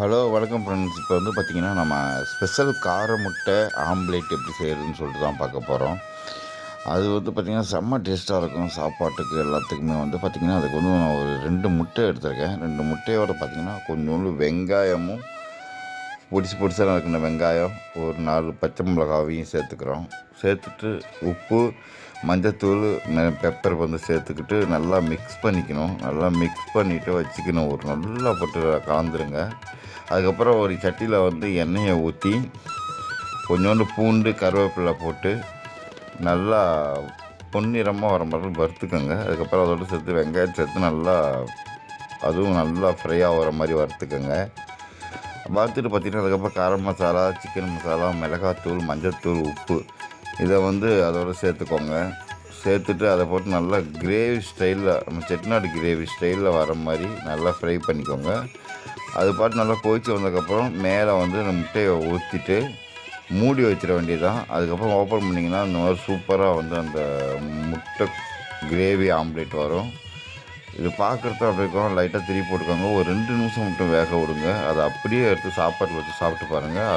Hello வணக்கம் friends. இப்போ வந்து பார்த்திங்கன்னா நம்ம ஸ்பெஷல் கார முட்டை ஆம்லேட் எப்படி செய்கிறதுன்னு சொல்லிட்டு தான் பார்க்க போகிறோம். அது வந்து பார்த்திங்கன்னா செம்ம டேஸ்ட்டாக இருக்கும். சாப்பாட்டுக்கு எல்லாத்துக்குமே வந்து பார்த்திங்கன்னா அதுக்கு வந்து நான் ஒரு 2 முட்டை எடுத்திருக்கேன். 2 முட்டையோட பார்த்திங்கன்னா கொஞ்சோண்டு வெங்காயமும் பொடிசு பொடிசாக நறுக்கின வெங்காயம், ஒரு 4 பச்சை மிளகாவையும் சேர்த்துக்கிறோம். சேர்த்துட்டு உப்பு, மஞ்சத்தூள், பெப்பர் வந்து சேர்த்துக்கிட்டு நல்லா மிக்ஸ் பண்ணிக்கணும். நல்லா மிக்ஸ் பண்ணிவிட்டு வச்சுக்கணும். ஒரு நல்லா போட்டு கலந்துருங்க. அதுக்கப்புறம் ஒரு சட்டியில் வந்து எண்ணெயை ஊற்றி கொஞ்சோண்டு பூண்டு, கருவேப்பிலை போட்டு நல்லா பொன்னிறமாக வர மாதிரி வறுத்துக்கோங்க. அதுக்கப்புறம் அதோடு சேர்த்து வெங்காயம் சேர்த்து நல்லா அதுவும் நல்லா ஃப்ரை ஆகிற மாதிரி வறுத்துக்கோங்க. வறுத்துட்டு பார்த்திங்கன்னா அதுக்கப்புறம் கரம் மசாலா, சிக்கன் மசாலா, மிளகாத்தூள், மஞ்சத்தூள், உப்பு இதை வந்து அதோடு சேர்த்துக்கோங்க. சேர்த்துட்டு அதை போட்டு நல்லா கிரேவி ஸ்டைலில் நம்ம செட்டிநாடு கிரேவி ஸ்டைலில் வர மாதிரி நல்லா ஃப்ரை பண்ணிக்கோங்க. அது பாட்டு நல்லா கொதிச்சு வந்ததுக்கப்புறம் மேலே வந்து அந்த முட்டையை ஊற்றிட்டு மூடி வச்சிட வேண்டியதுதான். அதுக்கப்புறம் ஓப்பன் பண்ணிங்கன்னா இந்த மாதிரி சூப்பராக வந்து அந்த முட்டை கிரேவி ஆம்லேட் வரும். இது பார்க்குறது அப்படி இருக்கும். லைட்டாக திருப்பி போட்டுக்கோங்க. ஒரு 2 நிமிஷம் மட்டும் வேக விடுங்க. அதை அப்படியே எடுத்து சாப்பாட்டில் வச்சு சாப்பிட்டு பாருங்கள்.